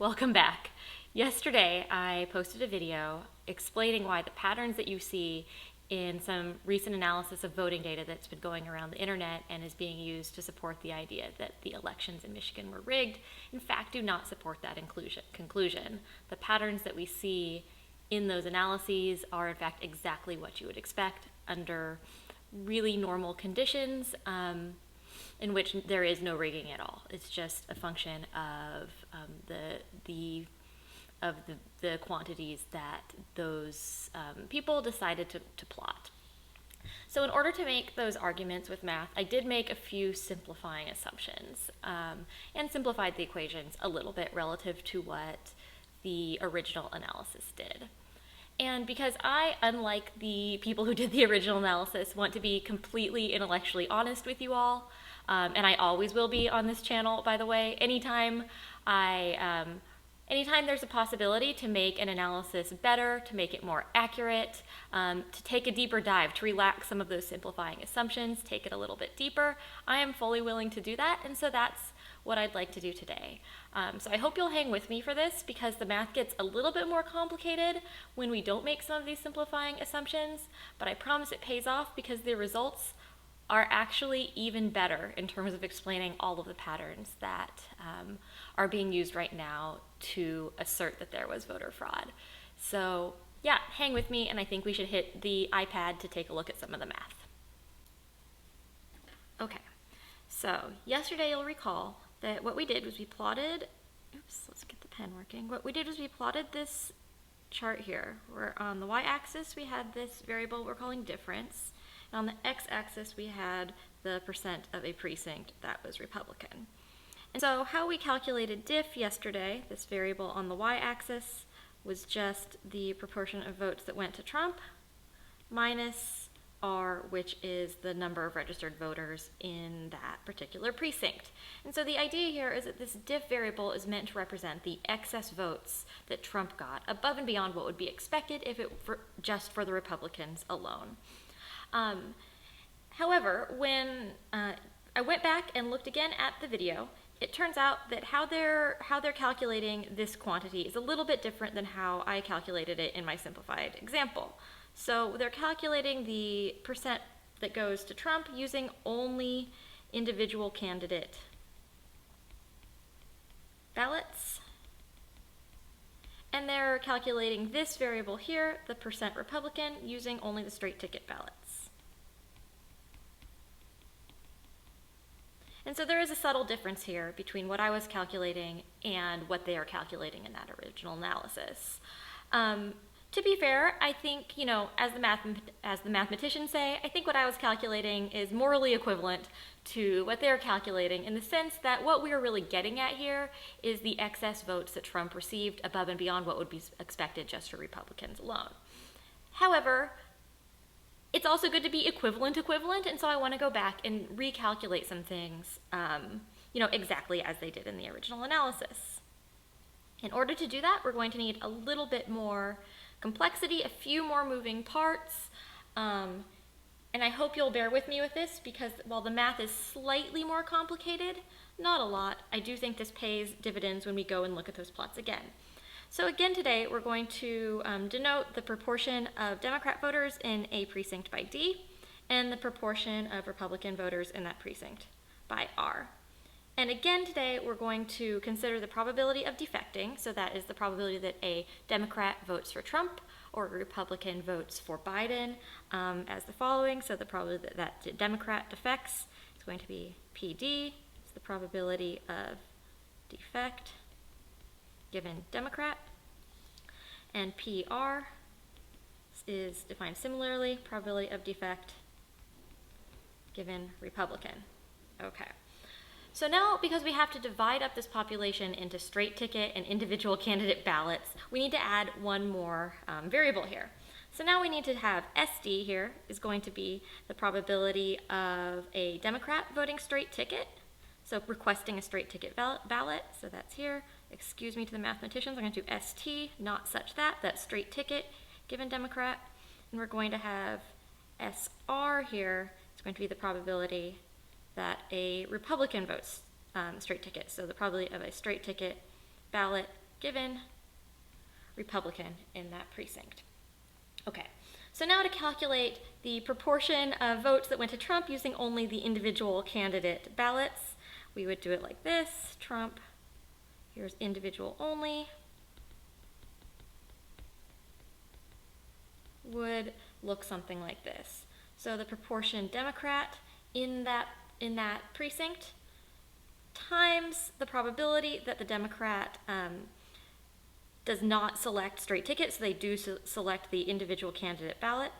welcome back. Yesterday, I posted a video explaining why the patterns that you see in some recent analysis of voting data that's been going around the internet and is being used to support the idea that the elections in Michigan were rigged, in fact, do not support that conclusion. The patterns that we see in those analyses are, in fact, exactly what you would expect under really normal conditions. In which there is no rigging at all. It's just a function of the quantities that those people decided to plot. So in order to make those arguments with math, I did make a few simplifying assumptions and simplified the equations a little bit relative to what the original analysis did. And because I, unlike the people who did the original analysis, want to be completely intellectually honest with you all, and I always will be on this channel, by the way. Anytime there's a possibility to make an analysis better, to make it more accurate, to take a deeper dive, to relax some of those simplifying assumptions, take it a little bit deeper, I am fully willing to do that, and so that's what I'd like to do today. So I hope you'll hang with me for this, because the math gets a little bit more complicated when we don't make some of these simplifying assumptions, but I promise it pays off because the results are actually even better in terms of explaining all of the patterns that are being used right now to assert that there was voter fraud. So yeah, hang with me, and I think we should hit the iPad to take a look at some of the math. Okay, so yesterday you'll recall that what we did was we plotted, let's get the pen working. What we did was we plotted this chart here, where on the y-axis we had this variable we're calling difference, and on the x-axis we had the percent of a precinct that was Republican. And so how we calculated diff yesterday, this variable on the y-axis, was just the proportion of votes that went to Trump minus R, which is the number of registered voters in that particular precinct. And so the idea here is that this diff variable is meant to represent the excess votes that Trump got above and beyond what would be expected if it were just for the Republicans alone. However, when I went back and looked again at the video, it turns out that how they're calculating this quantity is a little bit different than how I calculated it in my simplified example. So they're calculating the percent that goes to Trump using only individual candidate ballots. And they're calculating this variable here, the percent Republican, using only the straight ticket ballots. And so there is a subtle difference here between what I was calculating and what they are calculating in that original analysis. To be fair, I think, as the mathematicians say, I think what I was calculating is morally equivalent to what they're calculating, in the sense that what we are really getting at here is the excess votes that Trump received above and beyond what would be expected just for Republicans alone. However, it's also good to be equivalent, and so I want to go back and recalculate some things, exactly as they did in the original analysis. In order to do that, we're going to need a little bit more complexity, a few more moving parts, and I hope you'll bear with me with this, because while the math is slightly more complicated, not a lot, I do think this pays dividends when we go and look at those plots again. So again today, we're going to denote the proportion of Democrat voters in a precinct by D, and the proportion of Republican voters in that precinct by R. And again today, we're going to consider the probability of defecting, so that is the probability that a Democrat votes for Trump or a Republican votes for Biden, as the following. So the probability that Democrat defects is going to be PD, it's the probability of defect given Democrat, and PR is defined similarly, probability of defect given Republican. Okay. So now, because we have to divide up this population into straight ticket and individual candidate ballots, we need to add one more variable here. So now we need to have SD here is going to be the probability of a Democrat voting straight ticket, so requesting a straight ticket ballot, so that's here. Excuse me to the mathematicians, I'm going to do ST, not such that, that's straight ticket given Democrat. And we're going to have SR here, it's going to be the probability that a Republican votes straight ticket. So the probability of a straight ticket ballot given Republican in that precinct. Okay, so now to calculate the proportion of votes that went to Trump using only the individual candidate ballots, we would do it like this. Trump, here's individual only, would look something like this. So the proportion Democrat in that precinct times the probability that the Democrat does not select straight ticket, so they do select the individual candidate ballot,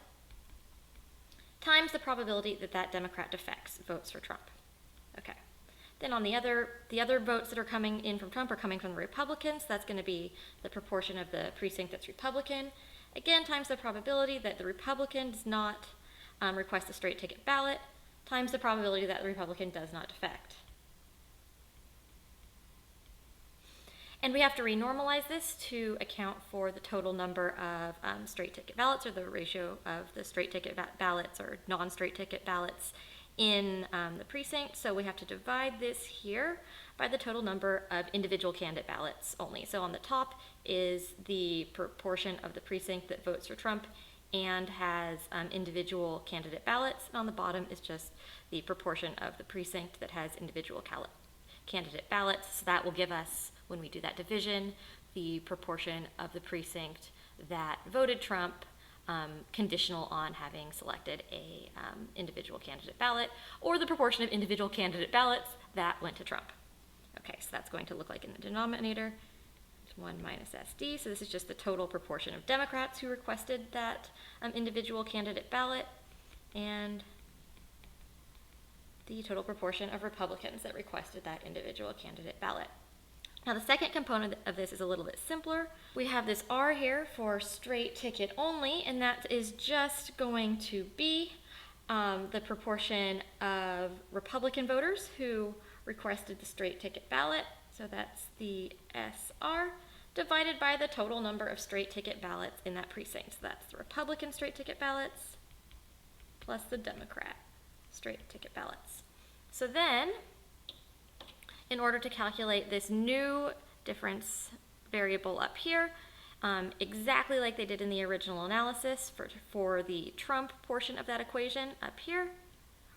times the probability that that Democrat defects, votes for Trump. Okay. Then on the other votes that are coming in from Trump are coming from the Republicans. That's going to be the proportion of the precinct that's Republican. Again, times the probability that the Republican does not request a straight ticket ballot, times the probability that the Republican does not defect. And we have to renormalize this to account for the total number of straight ticket ballots, or the ratio of the straight ticket ballots or non-straight ticket ballots in the precinct. So we have to divide this here by the total number of individual candidate ballots only. So on the top is the proportion of the precinct that votes for Trump and has individual candidate ballots, and on the bottom is just the proportion of the precinct that has individual candidate ballots. So that will give us, when we do that division, the proportion of the precinct that voted Trump, conditional on having selected a individual candidate ballot, or the proportion of individual candidate ballots that went to Trump. Okay, so that's going to look like in the denominator, 1 minus SD. So this is just the total proportion of Democrats who requested that individual candidate ballot, and the total proportion of Republicans that requested that individual candidate ballot. Now the second component of this is a little bit simpler. We have this R here for straight ticket only, and that is just going to be the proportion of Republican voters who requested the straight ticket ballot. So that's the SR divided by the total number of straight ticket ballots in that precinct. So that's the Republican straight ticket ballots plus the Democrat straight ticket ballots. So then, in order to calculate this new difference variable up here, exactly like they did in the original analysis for the Trump portion of that equation up here,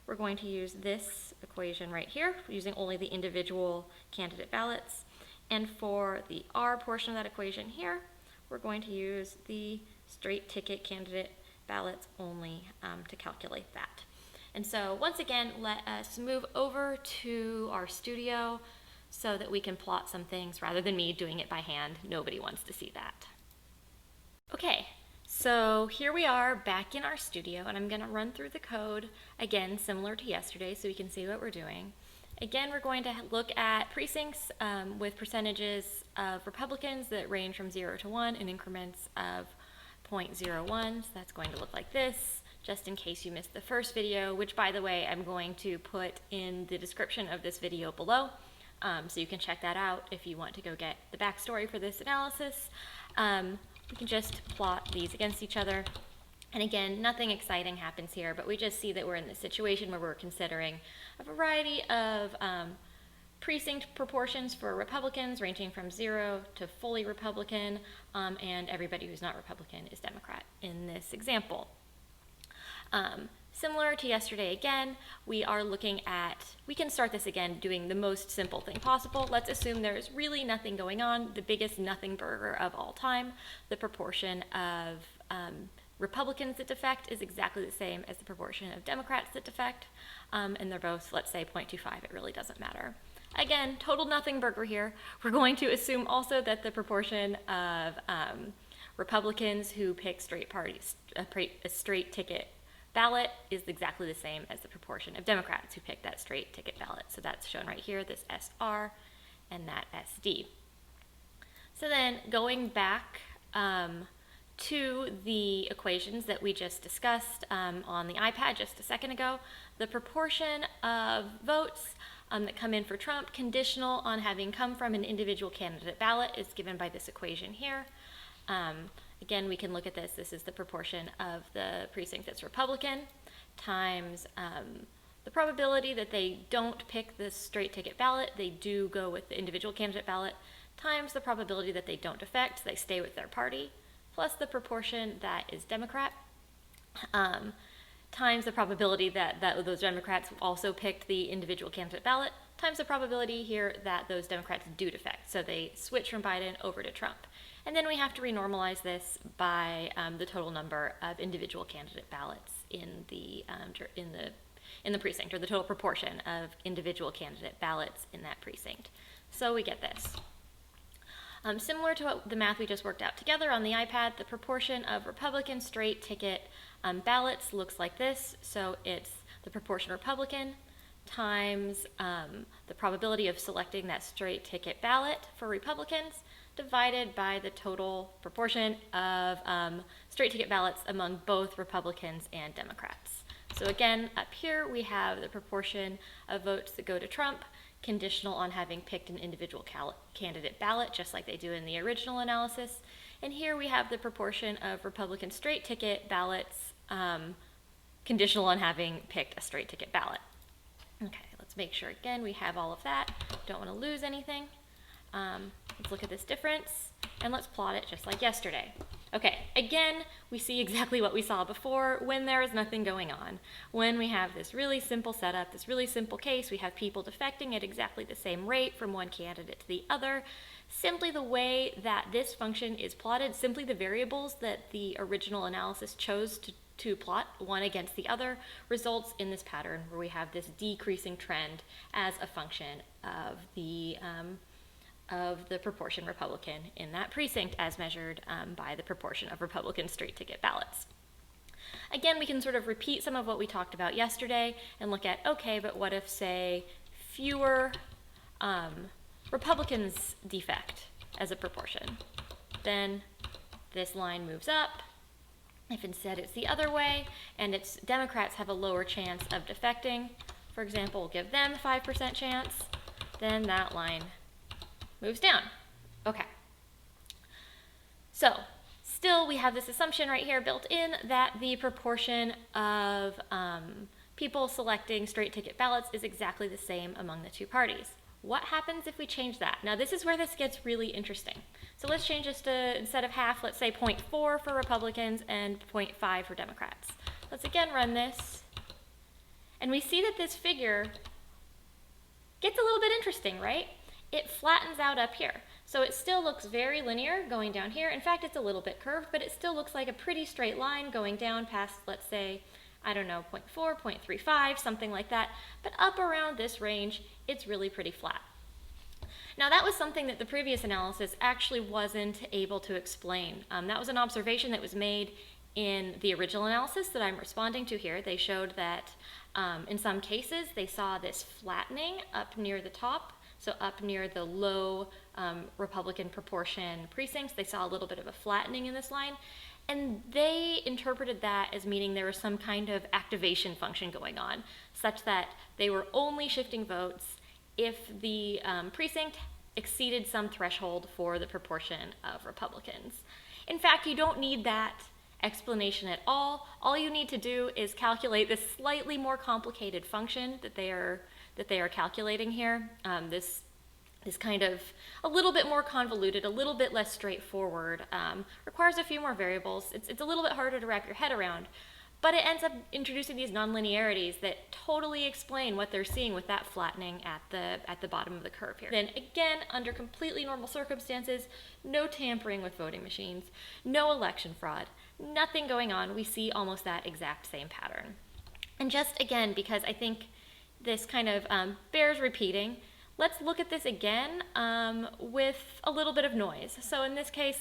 we're going to use this equation right here, using only the individual candidate ballots. And for the R portion of that equation here, we're going to use the straight ticket candidate ballots only to calculate that. And so once again, let us move over to our studio so that we can plot some things rather than me doing it by hand. Nobody wants to see that. Okay, so here we are back in our studio, and I'm going to run through the code again, similar to yesterday, so we can see what we're doing. Again, we're going to look at precincts with percentages of Republicans that range from 0 to 1 in increments of 0.01. So that's going to look like this, just in case you missed the first video, which, by the way, I'm going to put in the description of this video below, so you can check that out if you want to go get the backstory for this analysis. We can just plot these against each other. And again, nothing exciting happens here, but we just see that we're in this situation where we're considering a variety of precinct proportions for Republicans, ranging from 0 to fully Republican, and everybody who's not Republican is Democrat in this example. Similar to yesterday again, we are looking at, we can start this again doing the most simple thing possible. Let's assume there's really nothing going on, the biggest nothing burger of all time. The proportion of Republicans that defect is exactly the same as the proportion of Democrats that defect, and they're both, let's say, 0.25. It really doesn't matter. Again, total nothing burger here. We're going to assume also that the proportion of Republicans who pick a straight ticket ballot is exactly the same as the proportion of Democrats who pick that straight ticket ballot. So that's shown right here, this SR and that SD. So then going back to the equations that we just discussed on the iPad just a second ago, the proportion of votes that come in for Trump, conditional on having come from an individual candidate ballot, is given by this equation here. Again, we can look at this. This is the proportion of the precinct that's Republican times the probability that they don't pick the straight ticket ballot, they do go with the individual candidate ballot, times the probability that they don't defect, they stay with their party, plus the proportion that is Democrat, times the probability that those Democrats also picked the individual candidate ballot, times the probability here that those Democrats do defect. So they switch from Biden over to Trump. And then we have to renormalize this by the total number of individual candidate ballots in the precinct, or the total proportion of individual candidate ballots in that precinct. So we get this. Similar to the math we just worked out together on the iPad, the proportion of Republican straight ticket ballots looks like this. So it's the proportion Republican times the probability of selecting that straight ticket ballot for Republicans divided by the total proportion of straight ticket ballots among both Republicans and Democrats. So again, up here we have the proportion of votes that go to Trump, conditional on having picked an individual candidate ballot, just like they do in the original analysis. And here we have the proportion of Republican straight ticket ballots, conditional on having picked a straight ticket ballot. Okay, let's make sure again we have all of that. Don't want to lose anything. Let's look at this difference, and let's plot it just like yesterday. Okay, again, we see exactly what we saw before when there is nothing going on. When we have this really simple setup, this really simple case, we have people defecting at exactly the same rate from one candidate to the other. Simply the way that this function is plotted, simply the variables that the original analysis chose to plot one against the other, results in this pattern where we have this decreasing trend as a function of the proportion Republican in that precinct as measured by the proportion of Republican straight ticket ballots. Again, we can sort of repeat some of what we talked about yesterday and look at, okay, but what if, say, fewer Republicans defect as a proportion? Then this line moves up. If instead it's the other way, and it's Democrats have a lower chance of defecting, for example, we'll give them 5% chance, then that line moves down. Okay. So, still we have this assumption right here built in that the proportion of people selecting straight ticket ballots is exactly the same among the two parties. What happens if we change that? Now this is where this gets really interesting. So let's change this to, instead of half, let's say 0.4 for Republicans and 0.5 for Democrats. Let's again run this. And we see that this figure gets a little bit interesting, right? It flattens out up here. So it still looks very linear going down here. In fact, it's a little bit curved, but it still looks like a pretty straight line going down past, let's say, I don't know, 0.4, 0.35, something like that. But up around this range, it's really pretty flat. Now that was something that the previous analysis actually wasn't able to explain. That was an observation that was made in the original analysis that I'm responding to here. They showed that in some cases they saw this flattening up near the top. So up near the low Republican proportion precincts, they saw a little bit of a flattening in this line. And they interpreted that as meaning there was some kind of activation function going on, such that they were only shifting votes if the precinct exceeded some threshold for the proportion of Republicans. In fact, you don't need that explanation at all. All you need to do is calculate this slightly more complicated function that they are calculating here. This kind of a little bit more convoluted, a little bit less straightforward, requires a few more variables. It's a little bit harder to wrap your head around, but it ends up introducing these nonlinearities that totally explain what they're seeing with that flattening at the bottom of the curve here. Then again, under completely normal circumstances, no tampering with voting machines, no election fraud, nothing going on. We see almost that exact same pattern. And just again, because I think this kind of bears repeating, let's look at this again with a little bit of noise. So in this case,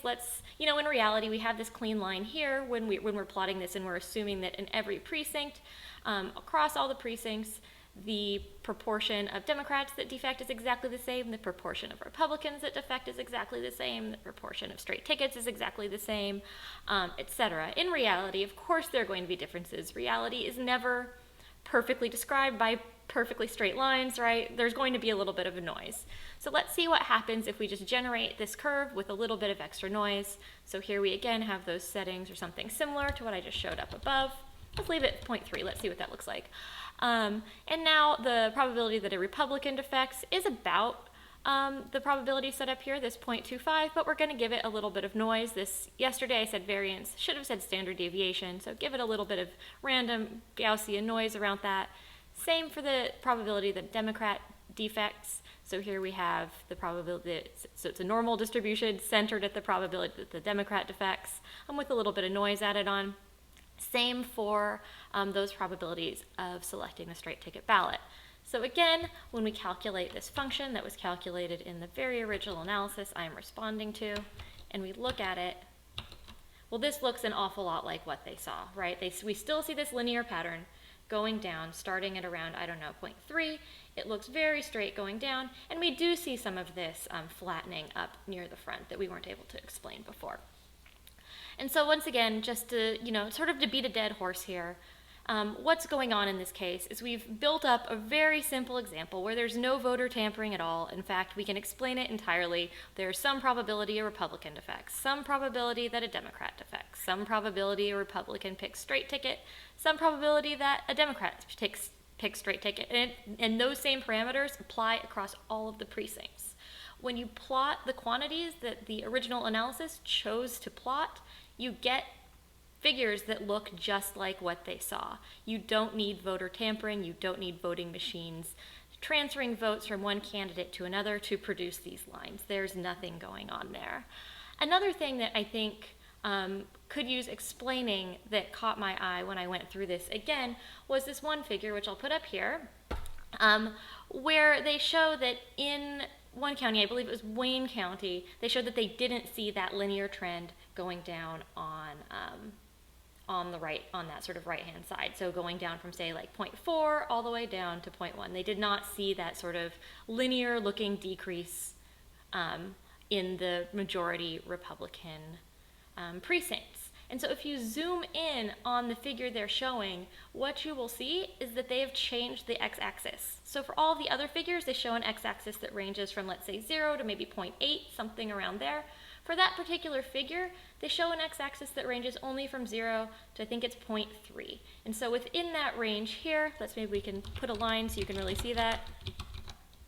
in reality, we have this clean line here when we're plotting this, and we're assuming that in every precinct, across all the precincts, the proportion of Democrats that defect is exactly the same, the proportion of Republicans that defect is exactly the same, the proportion of straight tickets is exactly the same, etc. In reality, of course, there are going to be differences. Reality is never perfectly described by perfectly straight lines, right? There's going to be a little bit of a noise. So let's see what happens if we just generate this curve with a little bit of extra noise. So here we again have those settings or something similar to what I just showed up above. Let's leave it at 0.3. Let's see what that looks like. And now the probability that a Republican defects is about the probability set up here, this 0.25, but we're going to give it a little bit of noise. This, yesterday I said variance, should have said standard deviation, so give it a little bit of random Gaussian noise around that. Same for the probability that Democrat defects. So here we have the probability, so it's a normal distribution centered at the probability that the Democrat defects, with a little bit of noise added on. Same for those probabilities of selecting the straight ticket ballot. So again, when we calculate this function that was calculated in the very original analysis I am responding to, and we look at it, well, this looks an awful lot like what they saw, right? We still see this linear pattern going down, starting at around, I don't know, 0.3. It looks very straight going down, and we do see some of this flattening up near the front that we weren't able to explain before. And so once again, just to, sort of to beat a dead horse here, what's going on in this case is we've built up a very simple example where there's no voter tampering at all. In fact, we can explain it entirely. There's some probability a Republican defects, some probability that a Democrat defects, some probability a Republican picks straight ticket, some probability that a Democrat picks straight ticket, and those same parameters apply across all of the precincts. When you plot the quantities that the original analysis chose to plot, you get figures that look just like what they saw. You don't need voter tampering, you don't need voting machines transferring votes from one candidate to another to produce these lines. There's nothing going on there. Another thing that I think could use explaining that caught my eye when I went through this again was this one figure, which I'll put up here, where they show that in one county, I believe it was Wayne County, they showed that they didn't see that linear trend going down on that sort of right-hand side. So going down from, say, like 0.4 all the way down to 0.1. They did not see that sort of linear-looking decrease in the majority Republican precincts. And so if you zoom in on the figure they're showing, what you will see is that they have changed the x-axis. So for all the other figures, they show an x-axis that ranges from, let's say, 0 to maybe 0.8, something around there. For that particular figure, they show an x-axis that ranges only from 0 to, I think it's 0.3. And so within that range here, maybe we can put a line so you can really see that.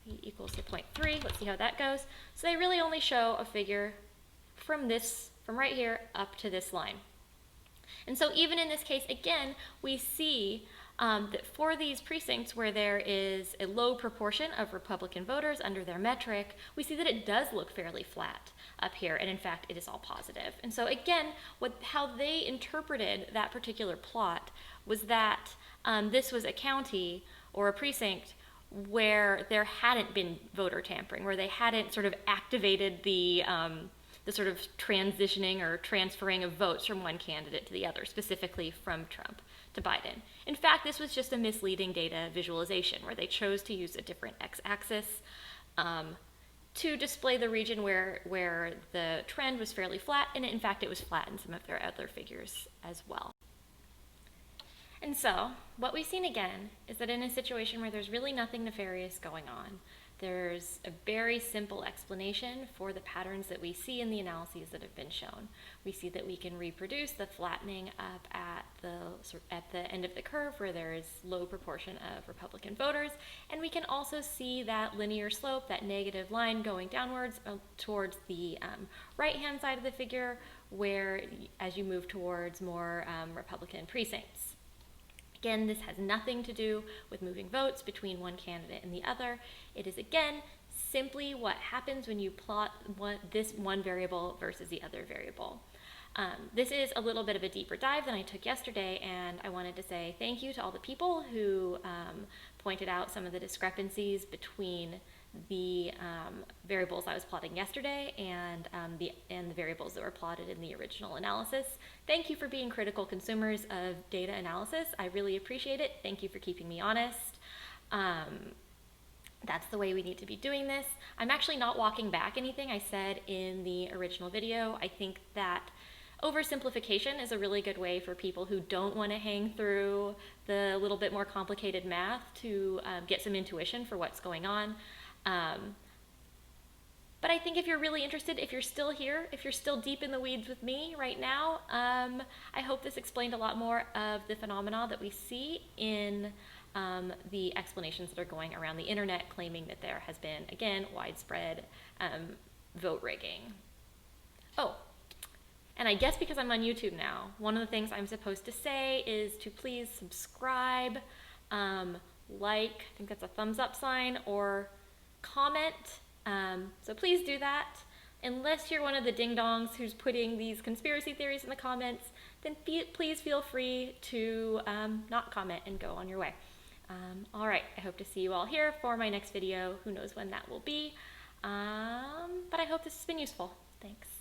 E equals to 0.3. Let's see how that goes. So they really only show a figure from right here up to this line. And so even in this case, again, we see that for these precincts where there is a low proportion of Republican voters under their metric, we see that it does look fairly flat up here, and in fact it is all positive. And so again, how they interpreted that particular plot was that this was a county or a precinct where there hadn't been voter tampering, where they hadn't sort of activated the sort of transitioning or transferring of votes from one candidate to the other, specifically from Trump to Biden. In fact, this was just a misleading data visualization where they chose to use a different x-axis to display the region where the trend was fairly flat, and in fact it was flat in some of their other figures as well. And so, what we've seen again is that in a situation where there's really nothing nefarious going on, there's a very simple explanation for the patterns that we see in the analyses that have been shown. We see that we can reproduce the flattening up at the end of the curve where there is low proportion of Republican voters, and we can also see that linear slope, that negative line going downwards towards the right-hand side of the figure, where as you move towards more Republican precincts. Again, this has nothing to do with moving votes between one candidate and the other. It is, again, simply what happens when you plot this one variable versus the other variable. This is a little bit of a deeper dive than I took yesterday, and I wanted to say thank you to all the people who pointed out some of the discrepancies between the variables I was plotting yesterday and the variables that were plotted in the original analysis. Thank you for being critical consumers of data analysis. I really appreciate it. Thank you for keeping me honest. That's the way we need to be doing this. I'm actually not walking back anything I said in the original video. I think that oversimplification is a really good way for people who don't want to hang through the little bit more complicated math to get some intuition for what's going on. But I think if you're really interested, if you're still here, if you're still deep in the weeds with me right now, I hope this explained a lot more of the phenomena that we see in the explanations that are going around the internet claiming that there has been, again, widespread vote rigging. Oh, and I guess because I'm on YouTube now, one of the things I'm supposed to say is to please subscribe, like, I think that's a thumbs up sign, or comment. So please do that. Unless you're one of the ding-dongs who's putting these conspiracy theories in the comments, then please feel free to not comment and go on your way. All right, I hope to see you all here for my next video. Who knows when that will be. But I hope this has been useful. Thanks.